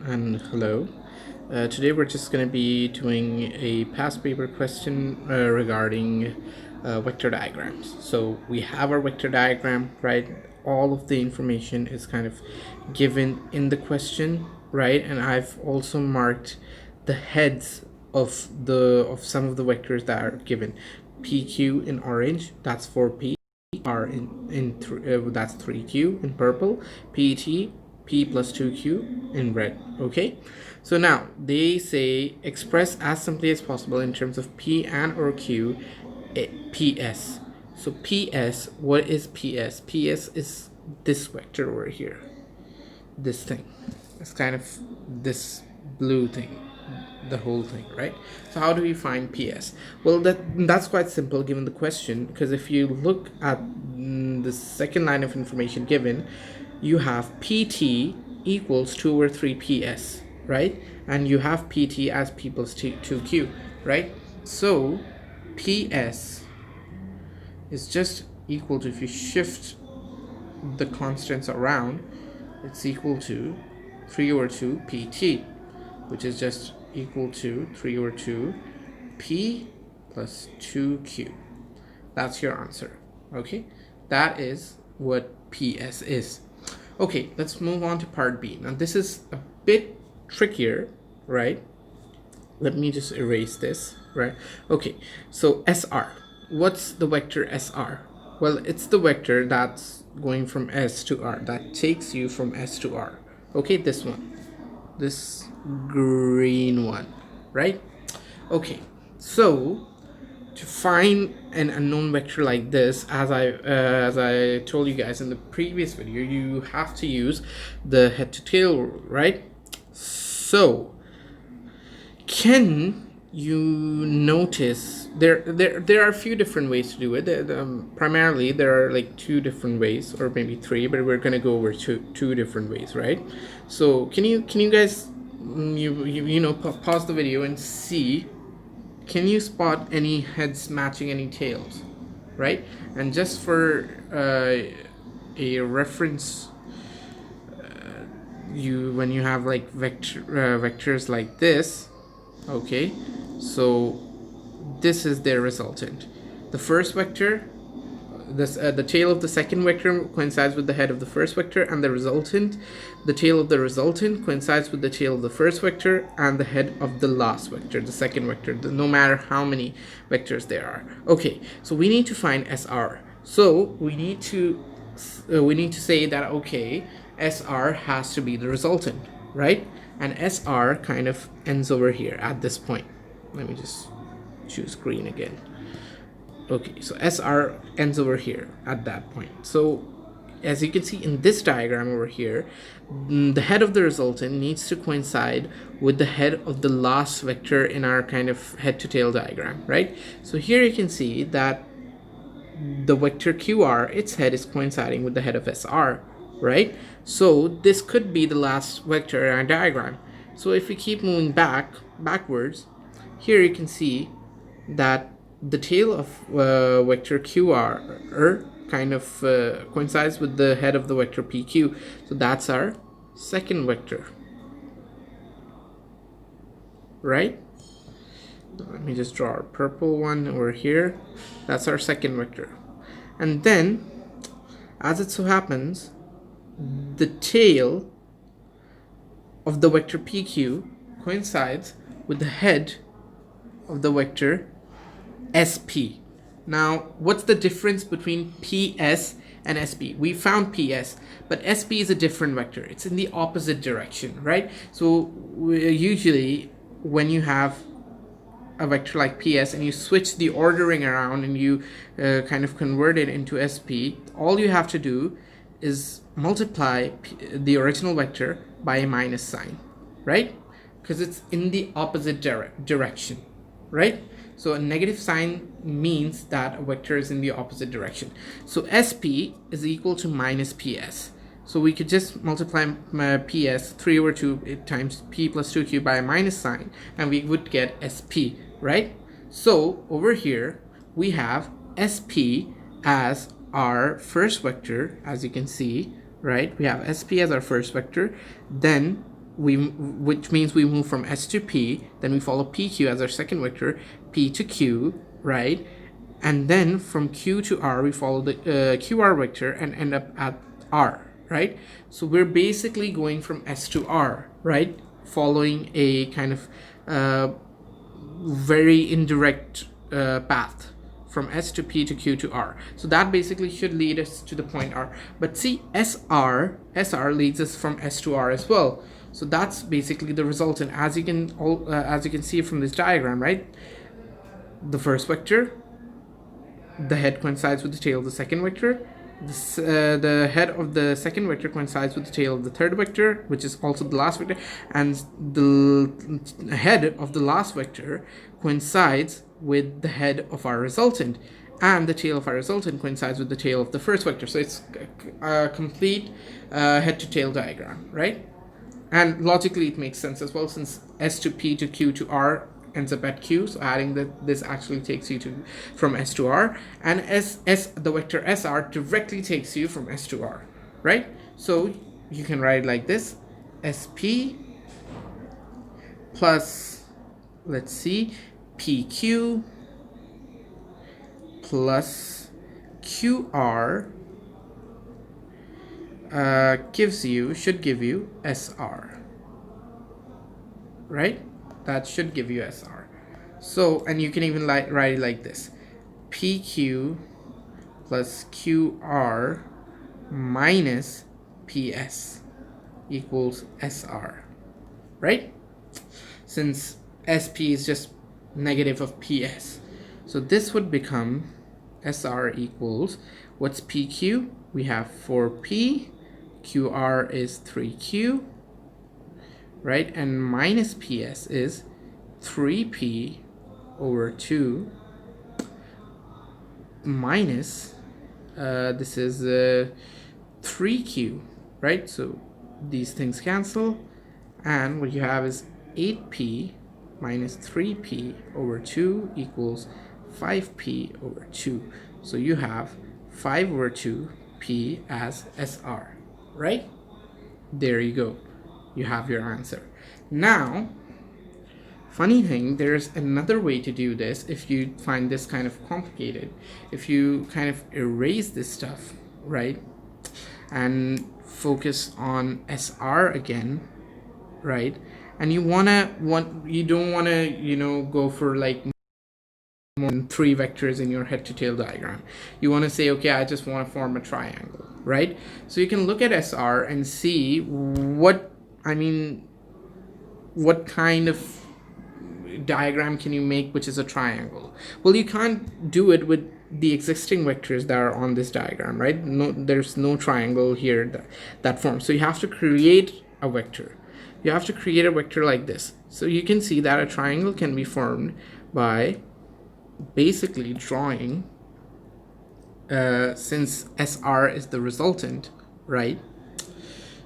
And hello. Today we're just going to be doing a past paper question regarding vector diagrams. So we have our vector diagram, right? All of the information is kind of given in the question, right? And I've also marked the heads of some of the vectors that are given. PQ in orange, that's 4P. R that's 3Q in purple, PET P plus 2Q in red. Okay, so now they say express as simply as possible in terms of P and or Q, PS. So PS, what is PS? PS is this vector over here, this thing. It's kind of this blue thing, the whole thing, right? So how do we find PS? Well, that's quite simple given the question, because if you look at the second line of information given, you have PT equals 2 over 3 PS, right? And you have PT as P plus 2Q, right? So PS is just equal to, if you shift the constants around, it's equal to 3 over 2 PT, which is just equal to 3 over 2 P plus 2Q. That's your answer. Okay, that is what PS is. Okay, let's move on to part B. Now this is a bit trickier, right? Let me just erase this, right? Okay, so SR. What's the vector SR? Well, it's the vector that's going from S to R, that takes you from S to R. Okay, this one, this green one, right? Okay, so to find an unknown vector like this, as I told you guys in the previous video, you have to use the head to tail rule, right? So can you notice there are a few different ways to do it. Primarily there are like two different ways, or maybe three, but we're gonna go over two different ways, right? So can you guys pause the video and see, can you spot any heads matching any tails, right? And just for a reference, when you have like vectors like this, okay, so this is their resultant. The first vector, the tail of the second vector coincides with the head of the first vector, and the tail of the resultant coincides with the tail of the first vector and the head of the last vector, the second vector, no matter how many vectors there are. Okay, so we need to find SR. So we need to say that, okay, SR has to be the resultant, right? And SR kind of ends over here at this point. Let me just choose green again. Okay, so SR ends over here at that point. So as you can see in this diagram over here, the head of the resultant needs to coincide with the head of the last vector in our kind of head to tail diagram, right? So here you can see that the vector QR, its head is coinciding with the head of SR, right? So this could be the last vector in our diagram. So if we keep moving backwards, here you can see that the tail of vector QR kind of coincides with the head of the vector PQ. So that's our second vector, right? Let me just draw a purple one over here. That's our second vector. And then, as it so happens, the tail of the vector PQ coincides with the head of the vector SP. Now, what's the difference between PS and SP? We found PS, but SP is a different vector. It's in the opposite direction, right? So usually when you have a vector like PS and you switch the ordering around and you kind of convert it into SP, all you have to do is multiply the original vector by a minus sign, right? Because it's in the opposite direction, right? So a negative sign means that a vector is in the opposite direction. So SP is equal to minus PS. So we could just multiply PS 3 over 2 times P plus 2Q by a minus sign, and we would get SP, right? So over here we have SP as our first vector, as you can see, right? We have SP as our first vector. Then which means we move from S to P, then we follow PQ as our second vector, P to Q, right? And then from Q to R, we follow the QR vector and end up at R, right? So we're basically going from S to R, right? Following a kind of very indirect path from S to P to Q to R. So that basically should lead us to the point R. But see, SR leads us from S to R as well. So that's basically the resultant. As you can see from this diagram, right? The first vector, the head coincides with the tail of the second vector. The head of the second vector coincides with the tail of the third vector, which is also the last vector, and the head of the last vector coincides with the head of our resultant, and the tail of our resultant coincides with the tail of the first vector. So it's a complete head to tail diagram, right? And logically it makes sense as well, since S to P to Q to R ends up at Q, so adding this actually takes you to from S to R, and the vector SR directly takes you from S to R, right? So you can write it like this: SP plus, let's see, PQ plus QR should give you SR, right? That should give you SR. So, and you can even write it like this: PQ plus QR minus PS equals SR, right? Since SP is just negative of PS. So this would become SR equals, what's PQ? We have 4P, QR is 3Q, right? And minus PS is 3P over 2 minus, this is 3Q, right? So these things cancel, and what you have is 8P minus 3P over 2 equals 5P over 2. So you have 5 over 2P as SR, right? There you go. You have your answer. Now, funny thing, there's another way to do this if you find this kind of complicated. If you kind of erase this stuff, right, and focus on SR again, right, and you don't wanna go for like more than 3 vectors in your head to tail diagram. You want to say, okay, I just want to form a triangle, right? So you can look at SR and see what kind of diagram can you make which is a triangle. Well, you can't do it with the existing vectors that are on this diagram, right? No, there's no triangle here that forms. So you have to create a vector. You have to create a vector like this. So you can see that a triangle can be formed by basically drawing, since SR is the resultant, right?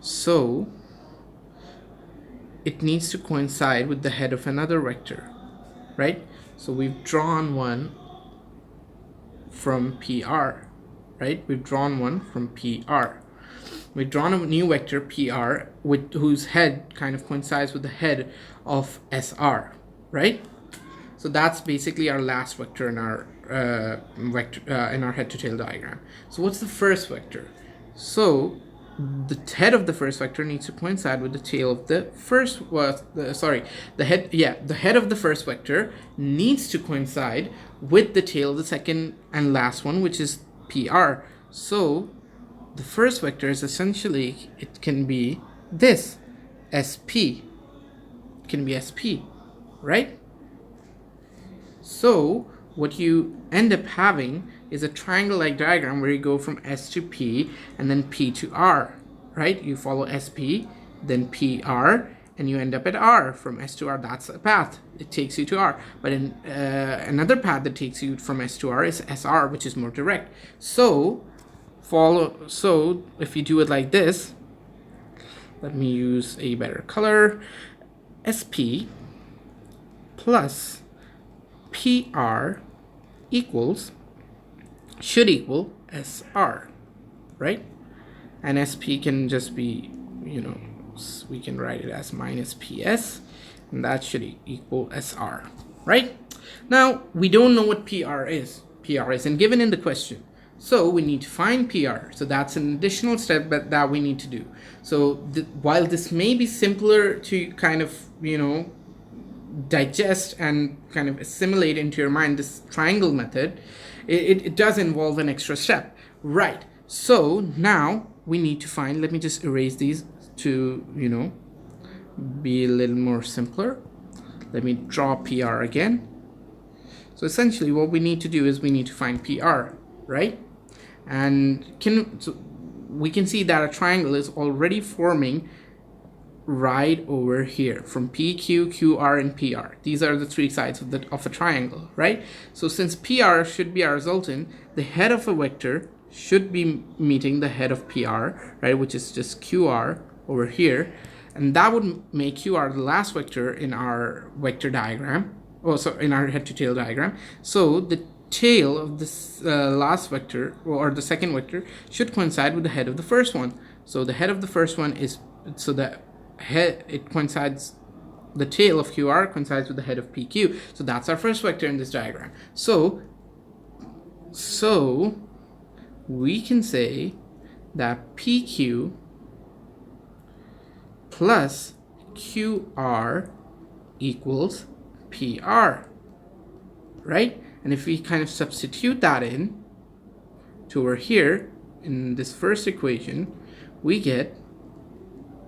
So it needs to coincide with the head of another vector, right? So we've drawn one from PR, right? We've drawn one from PR. We've drawn a new vector PR with whose head kind of coincides with the head of SR, right? So that's basically our last vector in our head to tail diagram. So what's the first vector? So the head of the first vector needs to coincide with the tail of the first the head of the first vector needs to coincide with the tail of the second and last one, which is PR. So the first vector is essentially, it can be this SP. It can be SP, right? So what you end up having is a triangle-like diagram where you go from S to P and then P to R, right? You follow SP, then PR, and you end up at R. From S to R, that's a path. It takes you to R. But in another path that takes you from S to R is SR, which is more direct. So if you do it like this, let me use a better color, SP plus PR should equal SR, right? And SP can just be, we can write it as minus PS, and that should equal SR, right? Now, we don't know what PR is. PR isn't given in the question. So we need to find PR. So that's an additional step that we need to do. So while this may be simpler to kind of, digest and kind of assimilate into your mind, this triangle method, it does involve an extra step. Right. So now we need to find, let me just erase these to, be a little more simpler. Let me draw PR again. So essentially what we need to do is we need to find PR, right? And we can see that a triangle is already forming right over here from PQ, QR, and PR. These are the three sides of a triangle, right? So since PR should be our resultant, the head of a vector should be meeting the head of PR, right? Which is just QR over here. And that would make QR the last vector in our vector diagram. So in our head to tail diagram. So the tail of this last vector, or the second vector, should coincide with the head of the first one. So the head of the first one is, so the head, it coincides, the tail of QR coincides with the head of PQ. So that's our first vector in this diagram. So we can say that PQ plus QR equals PR, right? And if we kind of substitute that in to over here in this first equation, we get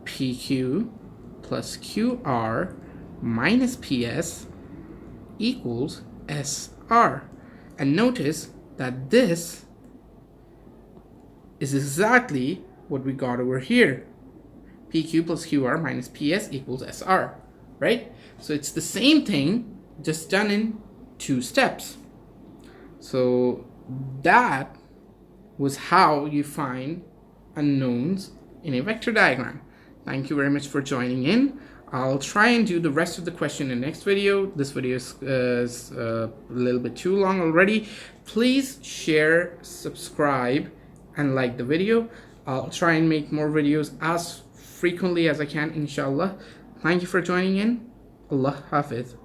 PQ plus QR minus PS equals SR. And notice that this is exactly what we got over here. PQ plus QR minus PS equals SR, right? So it's the same thing, just done in 2 steps. So that was how you find unknowns in a vector diagram. Thank you very much for joining in. I'll try and do the rest of the question in the next video. This video is a little bit too long already. Please share, subscribe, and like the video. I'll try and make more videos as frequently as I can, inshallah. Thank you for joining in. Allah Hafiz.